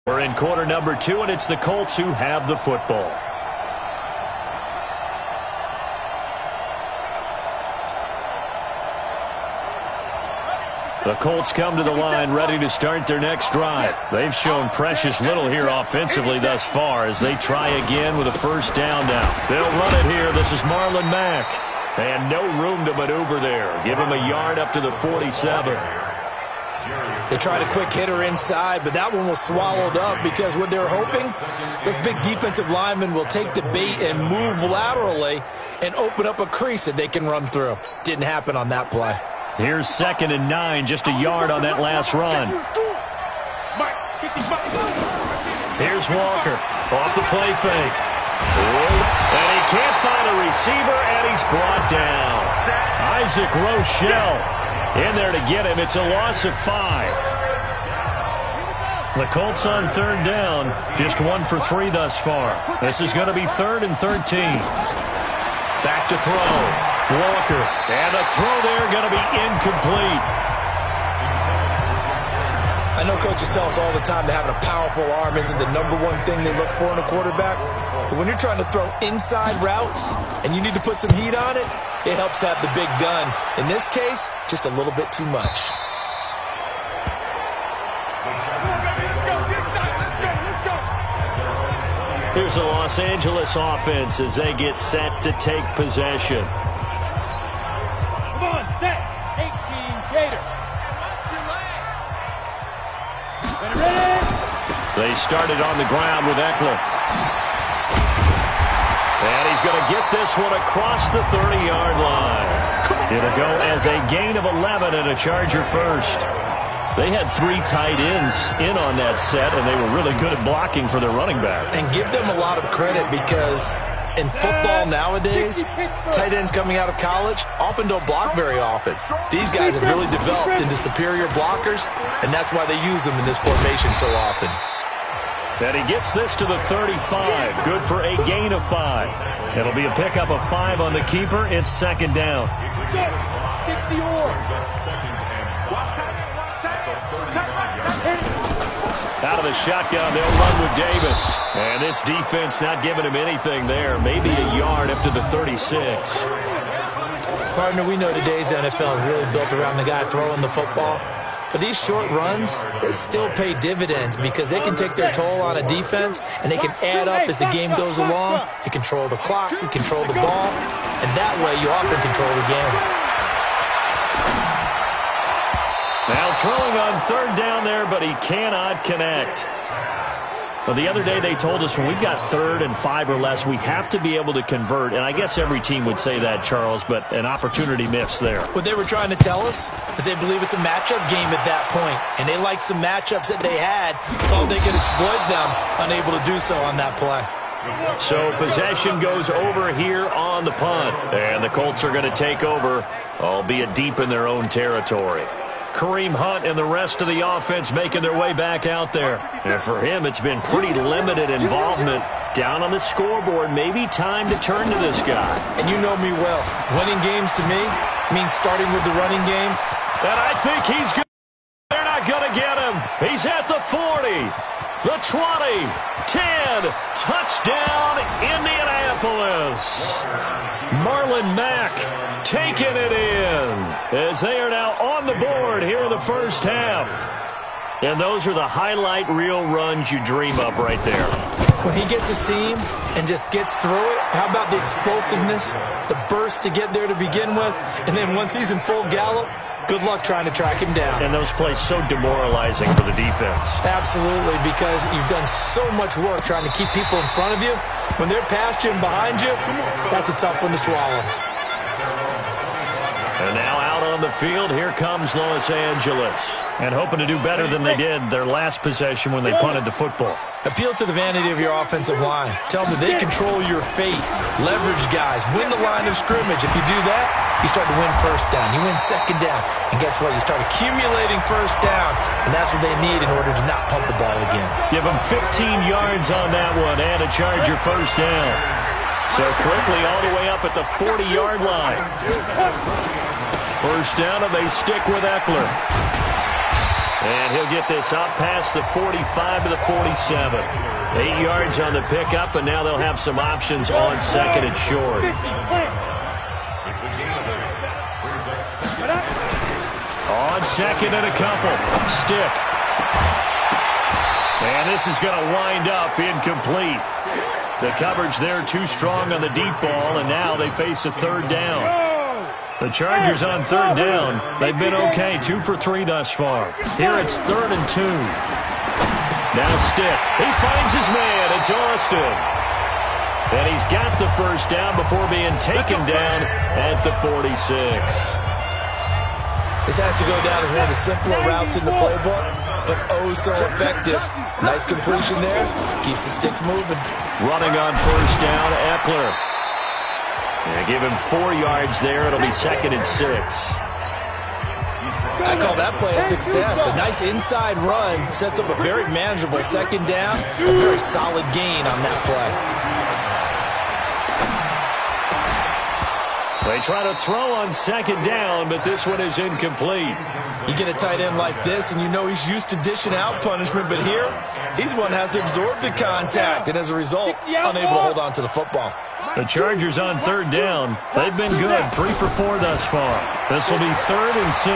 We're in quarter number 2, and it's the Colts who have the football. The Colts come to the line ready to start their next drive. They've shown precious little here offensively thus far as they try again with a first down now. They'll run it here. This is Marlon Mack. And no room to maneuver there. Give him a yard up to the 47. They tried a quick hitter inside, but that one was swallowed up because what they're hoping, this big defensive lineman will take the bait and move laterally and open up a crease that they can run through. Didn't happen on that play. Here's 2nd and 9, just a yard on that last run. Here's Walker, off the play fake. And he can't find a receiver, and he's brought down. Isaac Rochelle in there to get him. It's a loss of 5. The Colts on 3rd down, just 1 for 3 thus far. This is going to be 3rd and 13. Back to throw. Walker, and the throw there going to be incomplete. I know coaches tell us all the time that having a powerful arm isn't the #1 thing they look for in a quarterback. But when you're trying to throw inside routes and you need to put some heat on it, it helps have the big gun. In this case, just a little bit too much. Here's the Los Angeles offense as they get set to take possession. They started on the ground with Eckler. And he's going to get this one across the 30-yard line. It'll go as a gain of 11 and a Charger first. They had 3 tight ends in on that set, and they were really good at blocking for their running back. And give them a lot of credit because in football nowadays, tight ends coming out of college often don't block very often. These guys have really developed into superior blockers, and that's why they use them in this formation so often. And he gets this to the 35. Good for a gain of 5. It'll be a pickup of 5 on the keeper. It's 2nd down. Out of the shotgun, they'll run with Davis. And this defense not giving him anything there. Maybe a yard up to the 36. Partner, we know today's NFL is really built around the guy throwing the football. But these short runs, they still pay dividends because they can take their toll on a defense and they can add up as the game goes along. You control the clock, you control the ball, and that way you often control the game. Now throwing on 3rd down there, but he cannot connect. Well, the other day they told us when we've got 3rd and 5 or less, we have to be able to convert. And I guess every team would say that, Charles, but an opportunity missed there. What they were trying to tell us is they believe it's a matchup game at that point. And they liked some matchups that they had, thought they could exploit them, unable to do so on that play. So possession goes over here on the punt. And the Colts are going to take over, albeit deep in their own territory. Kareem Hunt and the rest of the offense making their way back out there. And for him, it's been pretty limited involvement. Down on the scoreboard, maybe time to turn to this guy. And you know me well. Winning games to me means starting with the running game. And I think he's good. They're not going to get him. He's at the 40, the 20, 10. Touchdown, Indianapolis. Marlon Mack taking it in as they are now on the board here in the first half. And those are the highlight reel runs you dream of right there. When he gets a seam and just gets through it, how about the explosiveness, the burst to get there to begin with, and then once he's in full gallop, good luck trying to track him down. And those plays so demoralizing for the defense. Absolutely, because you've done so much work trying to keep people in front of you. When they're past you and behind you, that's a tough one to swallow. And now out on the field, here comes Los Angeles. And hoping to do better than they did their last possession when they punted the football. Appeal to the vanity of your offensive line. Tell them that they control your fate. Leverage guys. Win the line of scrimmage. If you do that, you start to win first down. You win 2nd down. And guess what? You start accumulating first downs. And that's what they need in order to not pump the ball again. Give them 15 yards on that one and a Charger first down. So quickly all the way up at the 40-yard line. First down, and they stick with Eckler. And he'll get this up past the 45 to the 47. 8 yards on the pickup, and now they'll have some options on second and short. On second and a couple. Stick. And this is going to wind up incomplete. The coverage there too strong on the deep ball, and now they face a third down. The Chargers on third down. They've been okay, 2 for 3 thus far. Here it's 3rd and 2. Now Stick. He finds his man. It's Austin. And he's got the first down before being taken down at the 46. This has to go down as one of the simpler routes in the playbook, but oh so effective. Nice completion there. Keeps the sticks moving. Running on first down, Eckler. And give him 4 yards there. It'll be 2nd and 6. I call that play a success. A nice inside run sets up a very manageable second down. A very solid gain on that play. They try to throw on second down, but this one is incomplete. You get a tight end like this, and you know he's used to dishing out punishment, but here, he's one that has to absorb the contact, and as a result, unable to hold on to the football. The Chargers on third down. They've been good, 3 for 4 thus far. This will be 3rd and 6.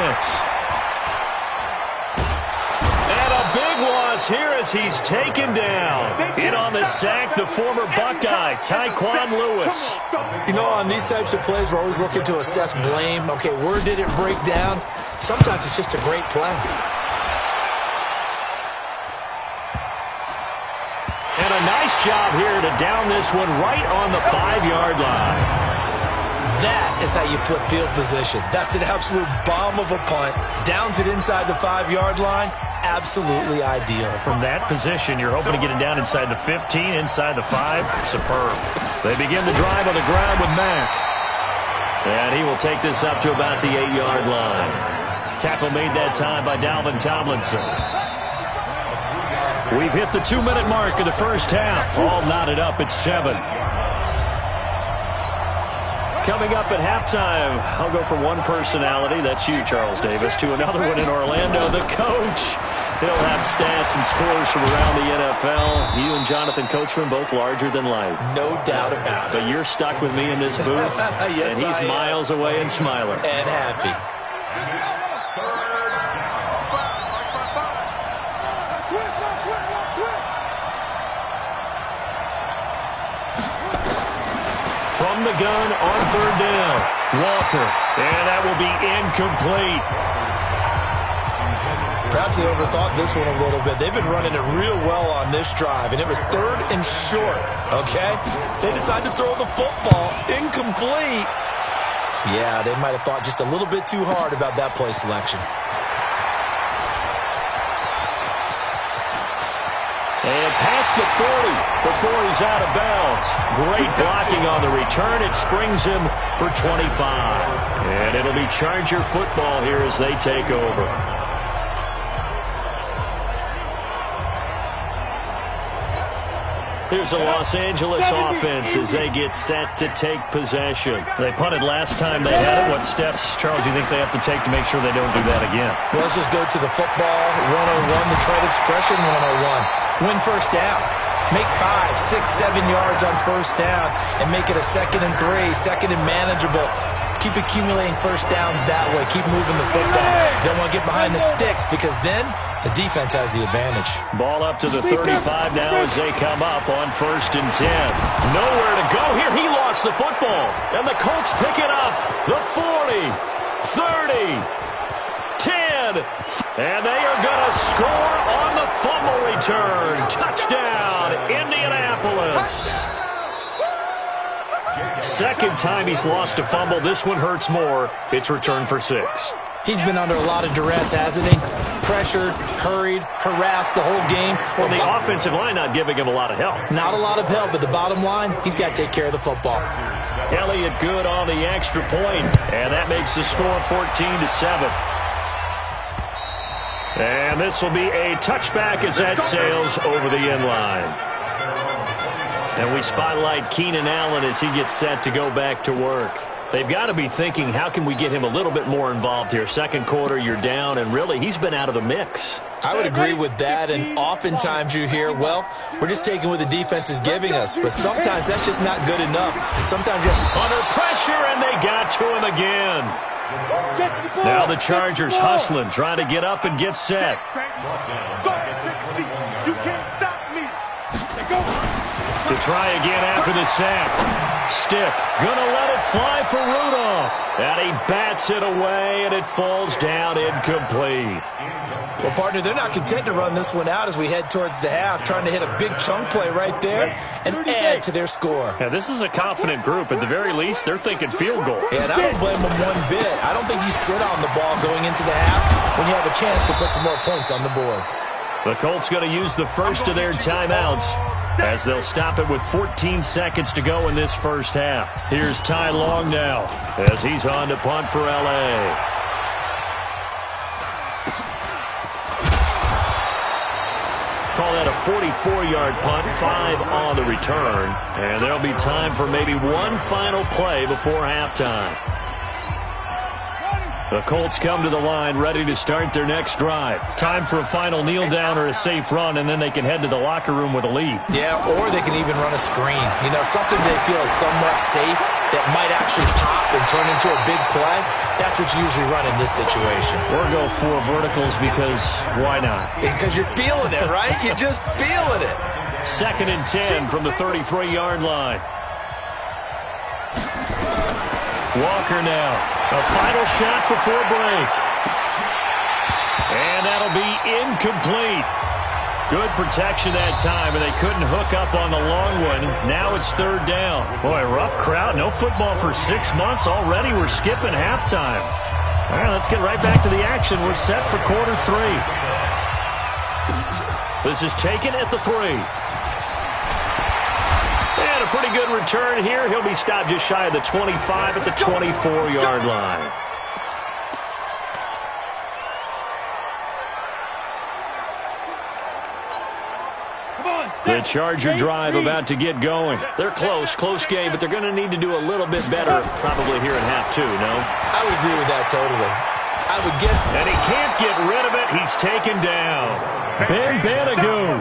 And a big loss here as he's taken down. In on the sack, the former Buckeye, Tyquan Lewis. You know, on these types of plays, we're always looking to assess blame. Okay, where did it break down? Sometimes it's just a great play. And a nice job here to down this one right on the 5-yard line. That is how you flip field position. That's an absolute bomb of a punt. Downs it inside the 5-yard line. Absolutely ideal. From that position, you're hoping to get it down inside the 15, inside the 5. Superb. They begin the drive on the ground with Mack. And he will take this up to about the 8-yard line. Tackle made that time by Dalvin Tomlinson. We've hit the 2-minute mark of the first half. All knotted up at 7. Coming up at halftime, I'll go from one personality, that's you, Charles Davis, to another one in Orlando, the coach. He'll have stats and scores from around the NFL. You and Jonathan Coachman, both larger than life. No doubt about it. But you're stuck with me in this booth, yes, and he's miles away and smiling. And happy. From the gun on third down, Walker, and that will be incomplete. Perhaps they overthought this one a little bit. They've been running it real well on this drive, and it was 3rd and short, okay? They decided to throw the football incomplete. Yeah, they might have thought just a little bit too hard about that play selection. And past the 40 before he's out of bounds. Great blocking on the return. It springs him for 25. And it'll be Charger football here as they take over. Here's a Los Angeles offense as they get set to take possession. They punted last time they had it. What steps, Charles, do you think they have to take to make sure they don't do that again? Well, let's just go to the football 101, the trade expression 101. Win first down. Make 5, 6, 7 yards on first down and make it a 2nd and 3, 2nd and manageable. Keep accumulating first downs that way. Keep moving the football. Don't want to get behind the sticks because then the defense has the advantage. Ball up to the 35 now as they come up on 1st and 10. Nowhere to go here. He lost the football. And the Colts pick it up. The 40, 30, 10. And they are going to score on the fumble return. Touchdown, Indianapolis. Second time he's lost a fumble. This one hurts more. It's returned for 6. He's been under a lot of duress, hasn't he? Pressured, hurried, harassed the whole game. Well, the offensive line not giving him a lot of help. Not a lot of help, but the bottom line, he's got to take care of the football. Elliott good on the extra point, and that makes the score 14-7. And this will be a touchback as that sails over the end line. And we spotlight Keenan Allen as he gets set to go back to work. They've got to be thinking, how can we get him a little bit more involved here? Second quarter, you're down, and really, he's been out of the mix. I would agree with that, and oftentimes you hear, well, we're just taking what the defense is giving us, but sometimes that's just not good enough. Sometimes you're under pressure, and they got to him again. Now the Chargers hustling, trying to get up and get set. To try again after the sack. Stick, gonna let it fly for Rudolph. And he bats it away, and it falls down incomplete. Well, partner, they're not content to run this one out as we head towards the half, trying to hit a big chunk play right there and add to their score. Yeah, this is a confident group. At the very least, they're thinking field goal. Yeah, and I don't blame them one bit. I don't think you sit on the ball going into the half when you have a chance to put some more points on the board. The Colts going to use the first of their timeouts as they'll stop it with 14 seconds to go in this first half. Here's Ty Long now as he's on to punt for L.A. Call that a 44-yard punt, 5 on the return. And there'll be time for maybe one final play before halftime. The Colts come to the line ready to start their next drive. Time for a final kneel down or a safe run, and then they can head to the locker room with a lead. Yeah, or they can even run a screen. You know, something they feel is somewhat safe that might actually pop and turn into a big play. That's what you usually run in this situation. Or go 4 verticals because why not? Because you're feeling it, right? You're just feeling it. 2nd and 10 from the 33-yard line. Walker now. A final shot before break. And that'll be incomplete. Good protection that time, and they couldn't hook up on the long one. Now it's 3rd down. Boy, rough crowd. No football for 6 months. Already we're skipping halftime. All right, let's get right back to the action. We're set for quarter 3. This is taken at the 3. And a pretty good return here. He'll be stopped just shy of the 25 at the 24-yard line. The Charger drive about to get going. They're close game, but they're going to need to do a little bit better probably here in half 2, no? I would agree with that totally. I would guess. And he can't get rid of it. He's taken down. Ben Banogu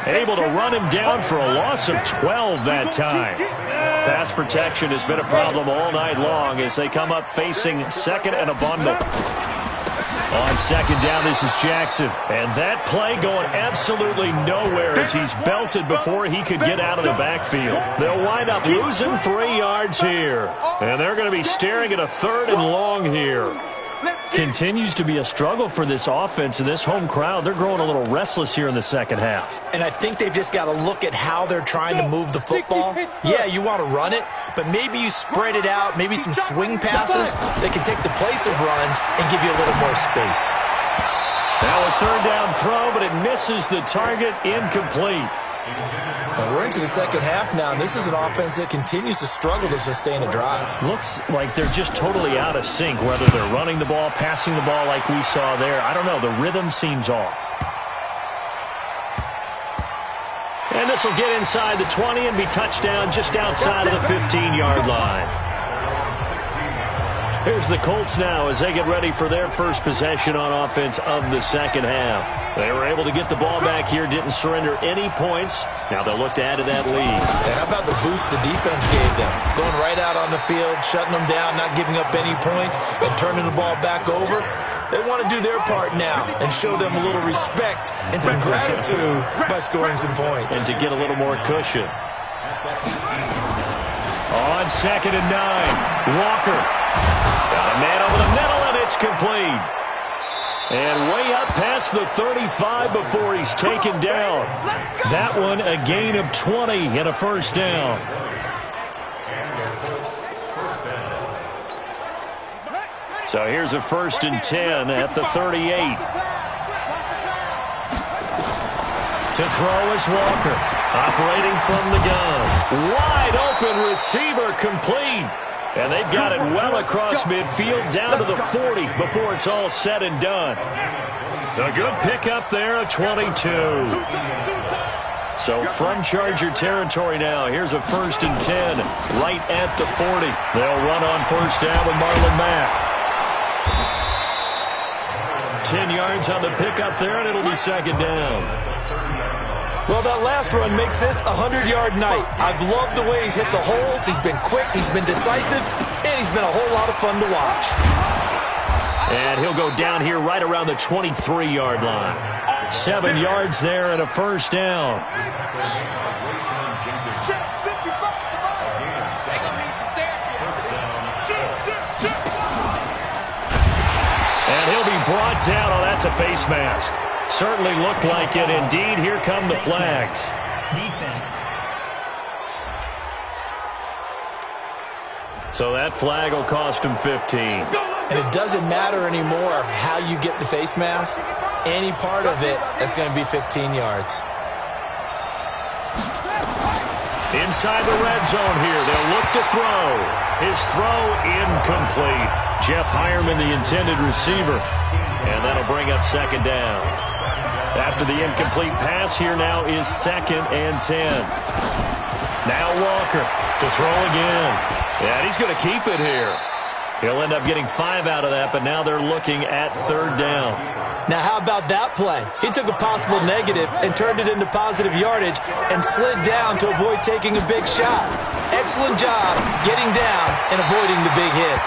able to run him down for a loss of 12 that time. Pass protection has been a problem all night long as they come up facing 2nd and a bundle. On 2nd down, this is Jackson. And that play going absolutely nowhere as he's belted before he could get out of the backfield. They'll wind up losing 3 yards here. And they're going to be staring at a 3rd and long here. Continues to be a struggle for this offense and this home crowd. They're growing a little restless here in the second half. And I think they've just got to look at how they're trying to move the football. Yeah, you want to run it, but maybe you spread it out, maybe some swing passes that can take the place of runs and give you a little more space. Now a 3rd down throw, but it misses the target, incomplete. And we're into the second half now, and this is an offense that continues to struggle to sustain a drive. Looks like they're just totally out of sync, whether they're running the ball, passing the ball like we saw there. I don't know. The rhythm seems off. And this will get inside the 20 and be touchdown just outside of the 15-yard line. Here's the Colts now as they get ready for their first possession on offense of the second half. They were able to get the ball back here, didn't surrender any points. Now they'll look to add to that lead. And how about the boost the defense gave them? Going right out on the field, shutting them down, not giving up any points, and turning the ball back over. They want to do their part now and show them a little respect and some gratitude by scoring some points. And to get a little more cushion. On 2nd and 9, Walker. Got a man over the middle, and it's complete. And way up past the 35 before he's taken down. That one a gain of 20 and a 1st down. So here's a 1st and 10 at the 38. To throw is Walker. Operating from the gun. Wide open receiver, complete. And they've got it well across midfield down to the 40 before it's all said and done. A good pickup there, a 22. So from Charger territory now, here's a 1st and 10 right at the 40. They'll run on 1st down with Marlon Mack. 10 yards on the pickup there, and it'll be 2nd down. Well, that last run makes this a 100-yard night. I've loved the way he's hit the holes. He's been quick, he's been decisive, and he's been a whole lot of fun to watch. And he'll go down here right around the 23-yard line. 7 yards there and a 1st down. And he'll be brought down. Oh, that's a face mask. Certainly looked like it. Indeed, here come the flags. Defense. So that flag will cost him 15. And it doesn't matter anymore how you get the face mask. Any part of it is going to be 15 yards. Inside the red zone here. They'll look to throw. His throw incomplete. Jeff Hireman, the intended receiver. And that'll bring up 2nd down. After the incomplete pass, here now is 2nd and 10. Now Walker to throw again. Yeah, he's going to keep it here. He'll end up getting 5 out of that, but now they're looking at 3rd down. Now, how about that play? He took a possible negative and turned it into positive yardage and slid down to avoid taking a big shot. Excellent job getting down and avoiding the big hit.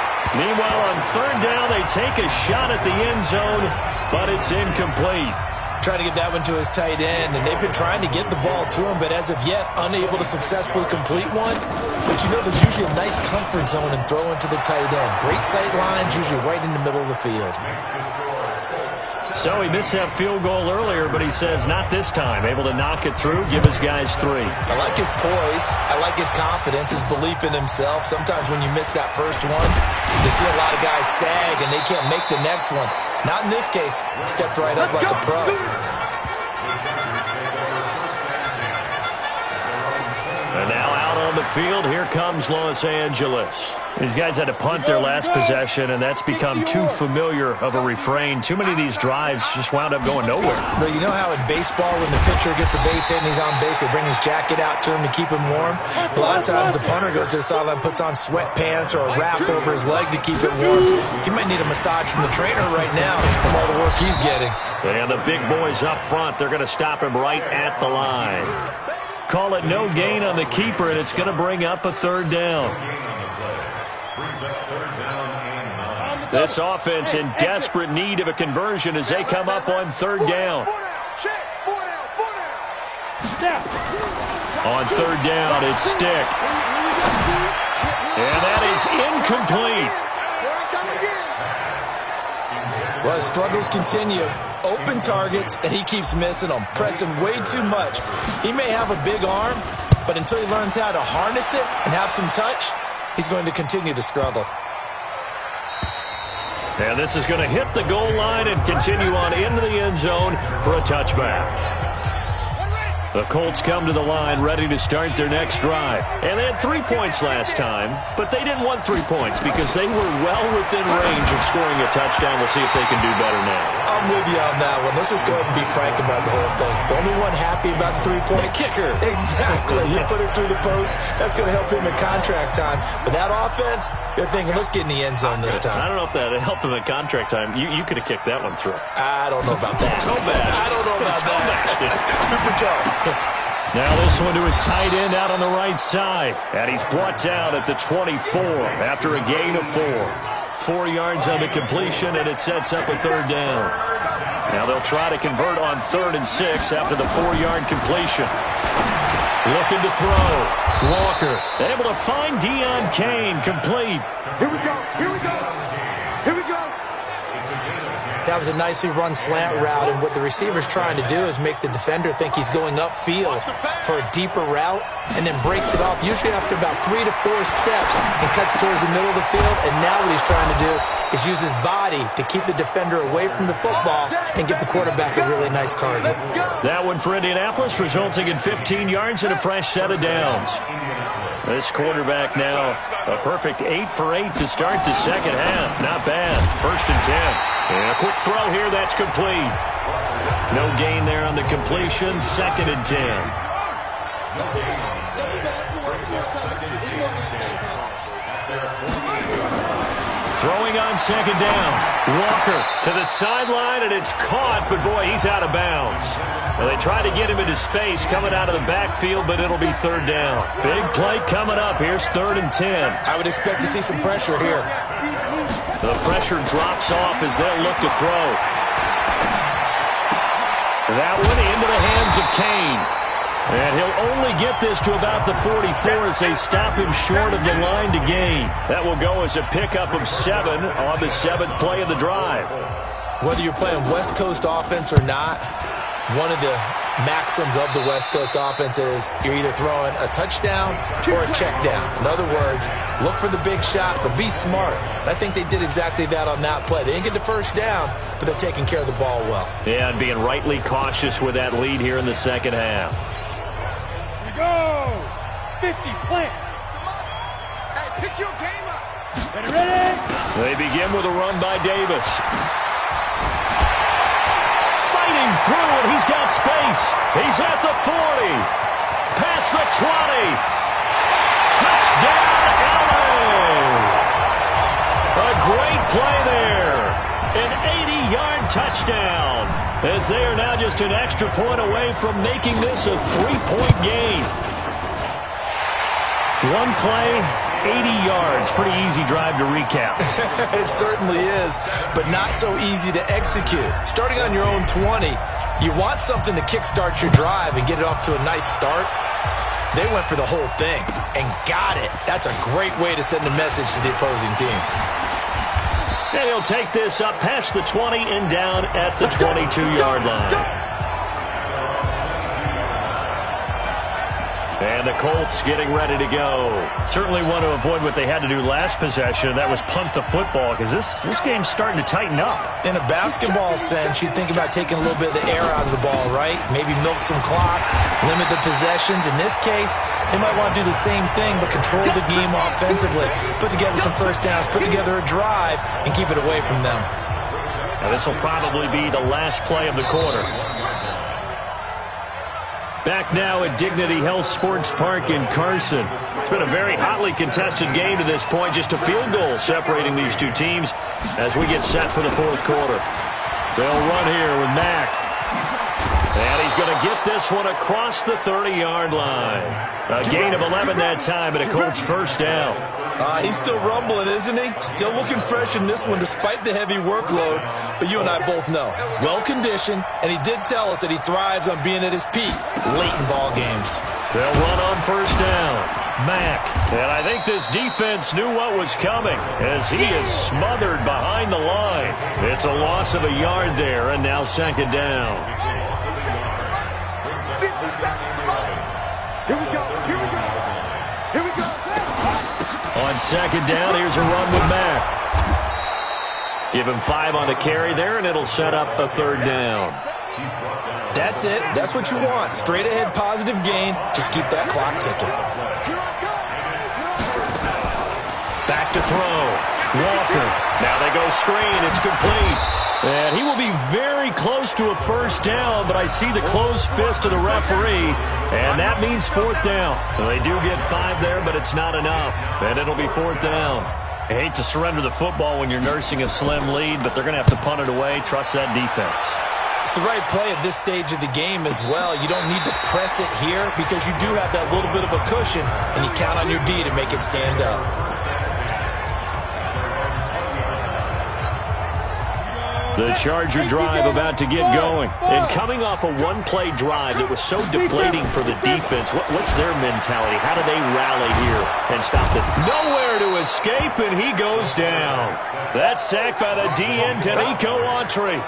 Meanwhile, on 3rd down, they take a shot at the end zone, but it's incomplete. Trying to get that one to his tight end, and they've been trying to get the ball to him, but as of yet, unable to successfully complete one. But you know, there's usually a nice comfort zone and throw into the tight end. Great sight lines, usually right in the middle of the field. So he missed that field goal earlier, but he says not this time. Able to knock it through, give his guys 3. I like his poise. I like his confidence, his belief in himself. Sometimes when you miss that first one, you see a lot of guys sag and they can't make the next one. Not in this case. Stepped right up like a pro. And now out on the field, here comes Los Angeles. These guys had to punt their last possession, and that's become too familiar of a refrain. Too many of these drives just wound up going nowhere. But you know how in baseball, when the pitcher gets a base hit and he's on base, they bring his jacket out to him to keep him warm? A lot of times the punter goes to the sideline, puts on sweatpants or a wrap over his leg to keep it warm. He might need a massage from the trainer right now from all the work he's getting. And the big boys up front, they're going to stop him right at the line. Call it no gain on the keeper, and it's going to bring up a 3rd down. This offense in desperate need of a conversion as they come up on 3rd down. On 3rd down, it's Stick. And that is incomplete. Well, his struggles continue. Open targets, and he keeps missing them, pressing way too much. He may have a big arm, but until he learns how to harness it and have some touch, he's going to continue to struggle. And this is going to hit the goal line and continue on into the end zone for a touchback. The Colts come to the line ready to start their next drive. And they had 3 points last time, but they didn't want 3 points because they were well within range of scoring a touchdown. We'll see if they can do better now. I'm with you on that one. Let's just go ahead and be frank about the whole thing. The only one happy about the 3-point kicker. Exactly. You put it through the post. That's going to help him in contract time. But that offense, you're thinking, let's get in the end zone this time. I don't know if that helped him in contract time. You could have kicked that one through. I don't know about that. Toe bash. I don't know about that. Super toe. Now this one to his tight end out on the right side. And he's brought down at the 24 after a gain of 4. 4 yards on the completion, and it sets up a 3rd down. Now they'll try to convert on 3rd and 6 after the 4-yard completion. Looking to throw. Walker able to find Deion Kane, complete. Here we go. Here we go. Here we go. That was a nicely run slant route, and what the receiver's trying to do is make the defender think he's going upfield for a deeper route, and then breaks it off, usually after about 3 to 4 steps, and cuts towards the middle of the field. And now what he's trying to do is use his body to keep the defender away from the football and give the quarterback a really nice target. That one for Indianapolis, resulting in 15 yards and a fresh set of downs. This quarterback now a perfect 8 for 8 to start the second half. Not bad. 1st and 10. And a quick throw here, that's complete. No gain there on the completion. 2nd and 10. Throwing on second down. Walker to the sideline, and it's caught, but boy, he's out of bounds. Well, they tried to get him into space coming out of the backfield, but it'll be third down. Big play coming up. Here's 3rd and 10. I would expect to see some pressure here. The pressure drops off as they'll look to throw. That one into the hands of Kane. And he'll only get this to about the 44 as they stop him short of the line to gain. That will go as a pickup of 7 on the 7th play of the drive. Whether you're playing West Coast offense or not, one of the maxims of the West Coast offense is you're either throwing a touchdown or a check down. In other words, look for the big shot, but be smart. And I think they did exactly that on that play. They didn't get the first down, but they're taking care of the ball well. Yeah, and being rightly cautious with that lead here in the second half. Go! 50, plant. Hey, pick your game up. Ready? They begin with a run by Davis. Fighting through, and he's got space. He's at the 40. Past the 20. Touchdown, LA! A great play there. An 80-yard touchdown. As they are now just an extra point away from making this a 3-point game. One play, 80 yards. Pretty easy drive to recap. It certainly is, but not so easy to execute. Starting on your own 20, you want something to kickstart your drive and get it off to a nice start. They went for the whole thing and got it. That's a great way to send a message to the opposing team. And he'll take this up past the 20 and down at the 22-yard line. And the Colts getting ready to go. Certainly want to avoid what they had to do last possession. That was punt the football, because this game's starting to tighten up. In a basketball sense, you think about taking a little bit of the air out of the ball, right? Maybe milk some clock, limit the possessions. In this case, they might want to do the same thing, but control the game offensively. Put together some first downs, put together a drive, and keep it away from them. Now, this will probably be the last play of the quarter. Back now at Dignity Health Sports Park in Carson. It's been a very hotly contested game to this point. Just a field goal separating these two teams as we get set for the fourth quarter. They'll run here with Mack. And he's going to get this one across the 30-yard line. A gain of 11 that time, and a Colts first down. He's still rumbling, isn't he? Still looking fresh in this one despite the heavy workload. But you and I both know, well-conditioned, and he did tell us that he thrives on being at his peak late in ball games. They'll run on first down. Mack. And I think this defense knew what was coming as he is smothered behind the line. It's a loss of a yard there, and now second down. Here we go. Here we go. Here we go. On second down, here's a run with Mack. Give him 5 on the carry there, and it'll set up a third down. That's it. That's what you want. Straight ahead, positive gain. Just keep that clock ticking. Back to throw. Walker. Now they go screen. It's complete. And he will be very close to a first down, but I see the closed fist of the referee, and that means fourth down. So they do get 5 there, but it's not enough, and it'll be fourth down. I hate to surrender the football when you're nursing a slim lead, but they're going to have to punt it away. Trust that defense. It's the right play at this stage of the game as well. You don't need to press it here because you do have that little bit of a cushion, and you count on your D to make it stand up. The Charger drive about to get going. And coming off a one-play drive that was so deflating for the defense, what's their mentality? How do they rally here and stop it? Nowhere to escape, and he goes down. That sack by the DN, Denico Autry.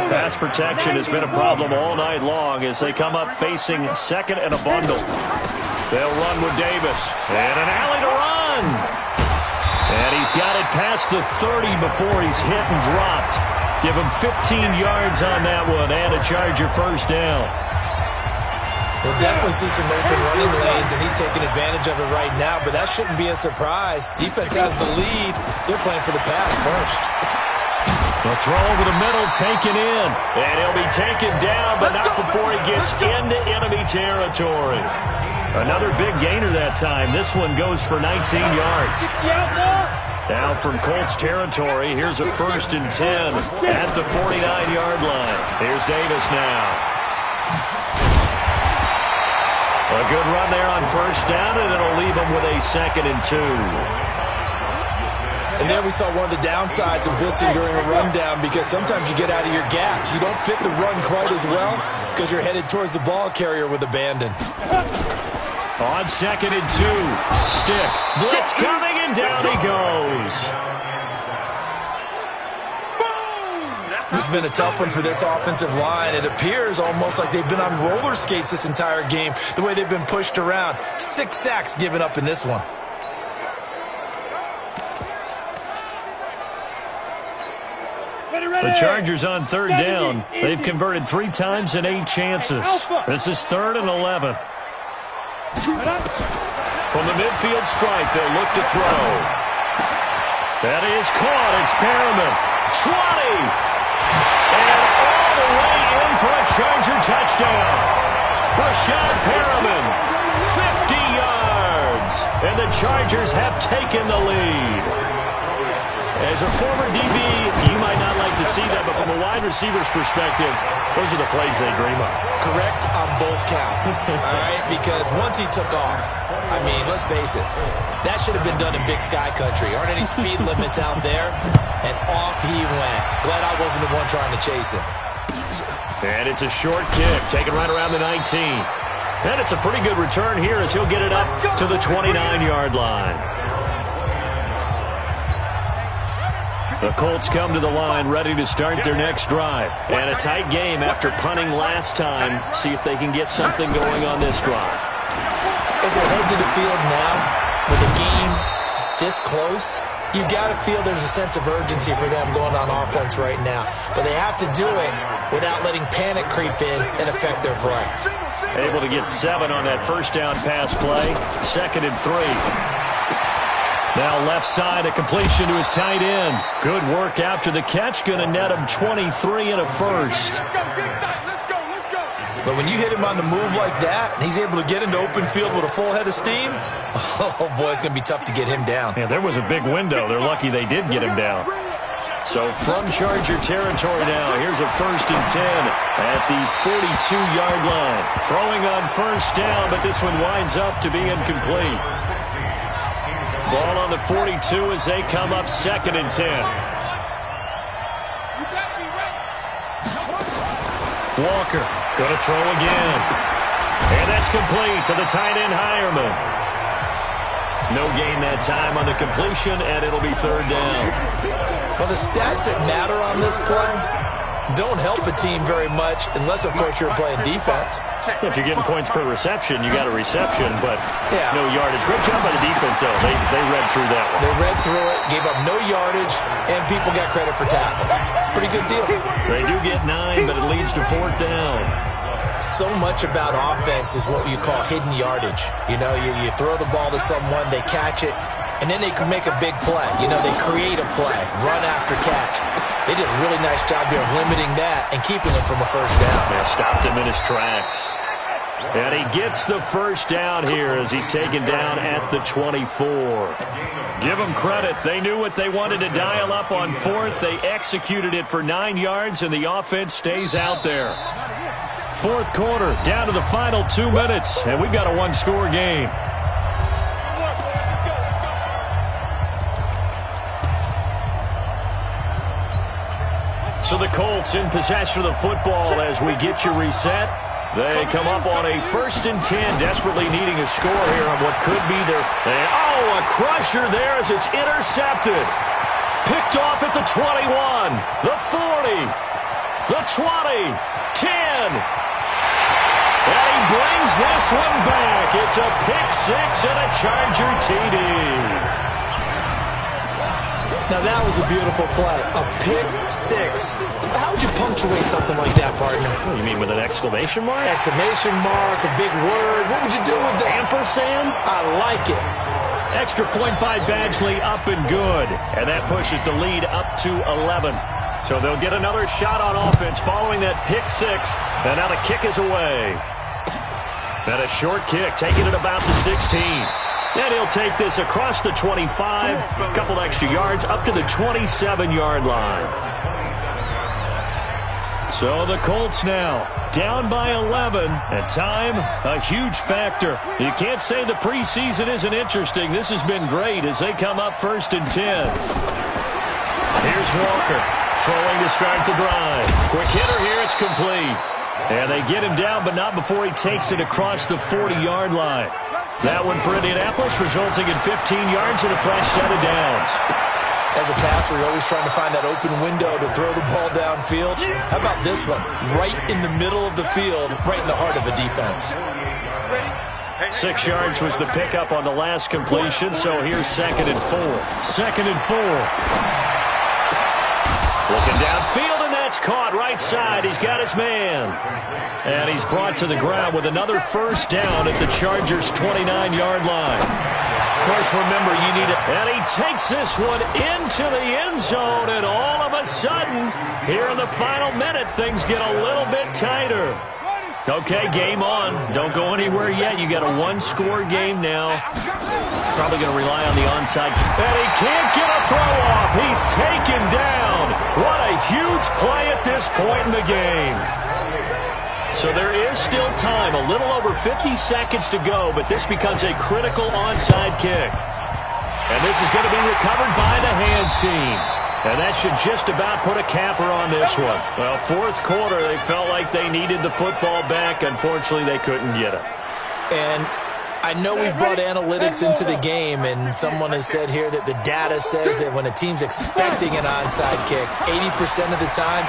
Pass protection has been a problem all night long as they come up facing second and a bundle. They'll run with Davis. And an alley to run. And he's got it past the 30 before he's hit and dropped. Give him 15 yards on that one and a Charger first down. We'll definitely see some open running lanes, and he's taking advantage of it right now, but that shouldn't be a surprise. Defense has the lead. They're playing for the pass first. The throw over the middle taken in. And he'll be taken down, but not before he gets into enemy territory. Another big gainer that time. This one goes for 19 yards. Now from Colts territory, here's a 1st and 10 at the 49-yard line. Here's Davis now. A good run there on 1st down, and it'll leave him with a 2nd and 2. And there we saw one of the downsides of blitzing during a rundown, because sometimes you get out of your gaps. You don't fit the run quite as well because you're headed towards the ball carrier with abandon. On 2nd and 2, stick, blitz coming, and down he goes. This has been a tough one for this offensive line. It appears almost like they've been on roller skates this entire game, the way they've been pushed around. 6 sacks given up in this one. The Chargers on 3rd down. They've converted 3 times in 8 chances. This is 3rd and 11. From the midfield stripe, they'll look to throw. That is caught. It's Perriman. 20. And all the way in for a Charger touchdown. Rashad Perriman, 50 yards. And the Chargers have taken the lead. As a former DB, you might not like to see that, but from a wide receiver's perspective, those are the plays they dream of. Correct on both counts, all right? Because once he took off, I mean, let's face it, that should have been done in Big Sky Country. Aren't any speed limits out there? And off he went. Glad I wasn't the one trying to chase him. And it's a short kick, taken right around the 19. And it's a pretty good return here as he'll get it up to the 29-yard line. The Colts come to the line ready to start their next drive. And a tight game after punting last time. See if they can get something going on this drive. As they head to the field now, with the game this close, you've got to feel there's a sense of urgency for them going on offense right now. But they have to do it without letting panic creep in and affect their play. Able to get 7 on that 1st down pass play. 2nd and 3. Now left side, a completion to his tight end. Good work after the catch. Going to net him 23 and a 1st. But when you hit him on the move like that, and he's able to get into open field with a full head of steam, oh boy, it's going to be tough to get him down. Yeah, there was a big window. They're lucky they did get him down. So from Charger territory now, here's a 1st and 10 at the 42-yard line. Throwing on 1st down, but this one winds up to be incomplete. Ball on the 42 as they come up 2nd and 10. Walker going to throw again. And that's complete to the tight end Hireman. No gain that time on the completion, and it'll be 3rd down. Well, the stats that matter on this play don't help a team very much unless, of course, you're playing defense. If you're getting points per reception, you got a reception, but no yardage. Great job by the defense, though. They read through that one. They read through it, gave up no yardage, and people got credit for tackles. Pretty good deal. They do get 9, but it leads to 4th down. So much about offense is what you call hidden yardage. You know, you throw the ball to someone, they catch it, and then they can make a big play. You know, they create a play, run after catch. They did a really nice job here of limiting that and keeping him from a 1st down. Yeah, stopped him in his tracks. And he gets the 1st down here as he's taken down at the 24. Give them credit. They knew what they wanted to dial up on 4th. They executed it for 9 yards, and the offense stays out there. 4th quarter, down to the final 2 minutes, and we've got a 1-score game. So the Colts in possession of the football as we get you reset. They come up on a 1st and 10, desperately needing a score here on what could be their... Oh, a crusher there as it's intercepted. Picked off at the 21, the 40, the 20, 10. And he brings this one back. It's a pick 6 and a Charger TD. Now, that was a beautiful play. A pick 6. How would you punctuate something like that, partner? What, you mean with an exclamation mark? Exclamation mark, a big word. What would you do with that? Ampersand? I like it. Extra point by Badgley, up and good. And that pushes the lead up to 11. So they'll get another shot on offense following that pick six. And now the kick is away. And a short kick, taking it about the 16. And he'll take this across the 25, a couple extra yards, up to the 27-yard line. So the Colts now down by 11, and time, a huge factor. You can't say the preseason isn't interesting. This has been great as they come up 1st and 10. Here's Walker throwing to start the drive. Quick hitter here, it's complete. And they get him down, but not before he takes it across the 40-yard line. That one for Indianapolis, resulting in 15 yards and a fresh set of downs. As a passer, you're always trying to find that open window to throw the ball downfield. How about this one? Right in the middle of the field, right in the heart of the defense. 6 yards was the pickup on the last completion, so here's 2nd and 4. 2nd and 4. Looking downfield, and that's caught right side. He's got his man. And he's brought to the ground with another first down at the Chargers' 29-yard line. Of course, remember, you need it. And he takes this one into the end zone, and all of a sudden, here in the final minute, things get a little bit tighter. Okay, game on. Don't go anywhere yet. You got a one-score game now. Probably going to rely on the onside. And he can't get a throw off. He's taken down. What a huge play at this point in the game. So there is still time, a little over 50 seconds to go, but this becomes a critical onside kick. And this is going to be recovered by the hand seam. And that should just about put a capper on this one. Well, 4th quarter, they felt like they needed the football back. Unfortunately, they couldn't get it. And I know we've brought analytics into the game, and someone has said here that the data says that when a team's expecting an onside kick, 80% of the time,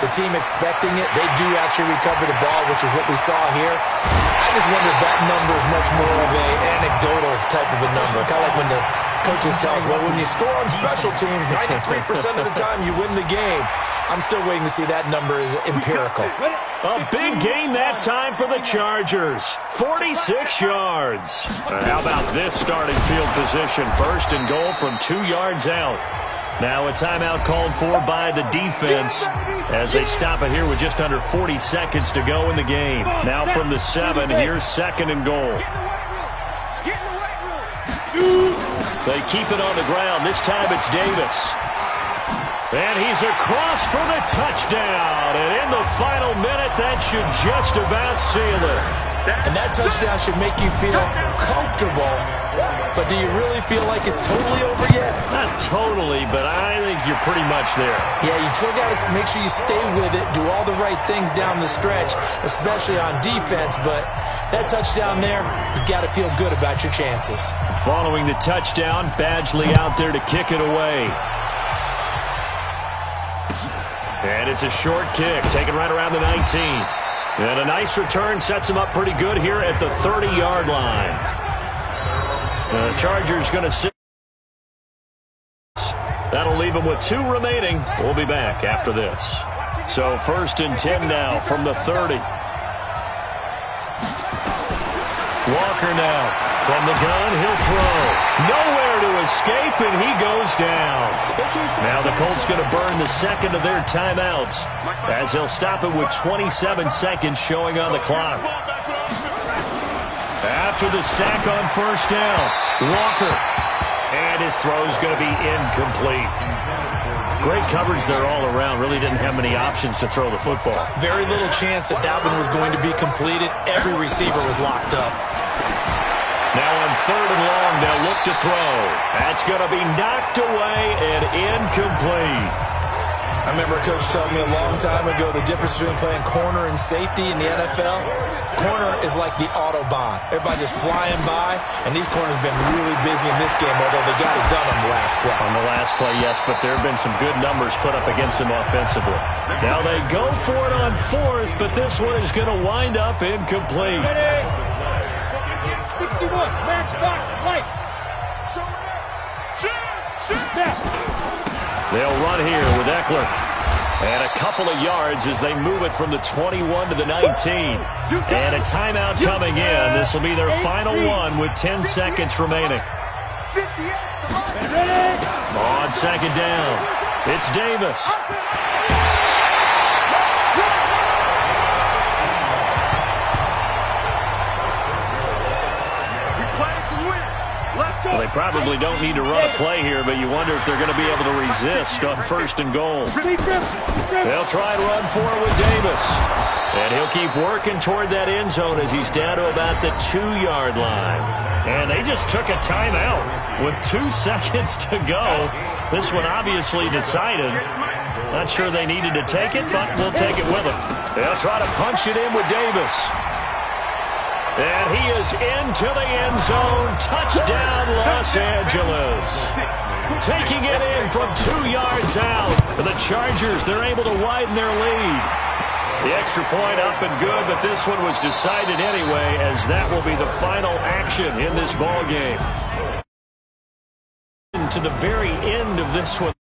the team expecting it, they do actually recover the ball, which is what we saw here. I just wonder if that number is much more of an anecdotal type of a number. Kind of like when the coaches tell us, well, when you score on special teams, 93% of the time you win the game. I'm still waiting to see that number is empirical. A big gain that time for the Chargers. 46 yards. How about this starting field position? 1st and goal from 2 yards out. Now a timeout called for by the defense as they stop it here with just under 40 seconds to go in the game. Now from the 7, here's 2nd and goal. They keep it on the ground. This time it's Davis. And he's across for the touchdown. And in the final minute, that should just about seal it. And that touchdown should make you feel comfortable. But do you really feel like it's totally over yet? Not totally, but I think you're pretty much there. Yeah, you still got to make sure you stay with it, do all the right things down the stretch, especially on defense. But that touchdown there, you've got to feel good about your chances. Following the touchdown, Badgley out there to kick it away. And it's a short kick, taken right around the 19. And a nice return sets him up pretty good here at the 30-yard line. The Chargers going to sit. That'll leave him with 2 remaining. We'll be back after this. So 1st and 10 now from the 30. Walker now from the gun. He'll throw. Nowhere to escape, and he goes down. Now the Colts going to burn the 2nd of their timeouts as they'll stop it with 27 seconds showing on the clock. After the sack on 1st down, Walker. And his throw's going to be incomplete. Great coverage there all around. Really didn't have many options to throw the football. Very little chance that that one was going to be completed. Every receiver was locked up. Now on 3rd and long, they'll look to throw. That's going to be knocked away and incomplete. I remember a coach telling me a long time ago the difference between playing corner and safety in the NFL. Corner is like the Autobahn. Everybody just flying by, and these corners have been really busy in this game, although they got it done on the last play. On the last play, yes, but there have been some good numbers put up against them offensively. Now they go for it on 4th, but this one is going to wind up incomplete. 61, matchbox, light. They'll run here with Eckler. And a couple of yards as they move it from the 21 to the 19. And a timeout coming in. This will be their final one with 10 seconds remaining. On 2nd down, it's Davis. Well, they probably don't need to run a play here, but you wonder if they're going to be able to resist on 1st and goal. They'll try and run for it with Davis. And he'll keep working toward that end zone as he's down to about the 2-yard line. And they just took a timeout with 2 seconds to go. This one obviously decided. Not sure they needed to take it, but we'll take it with them. They'll try to punch it in with Davis. And he is into the end zone. Touchdown, Los Angeles. Taking it in from 2 yards out. The Chargers, they're able to widen their lead. The extra point up and good, but this one was decided anyway, as that will be the final action in this ball game. To the very end of this one.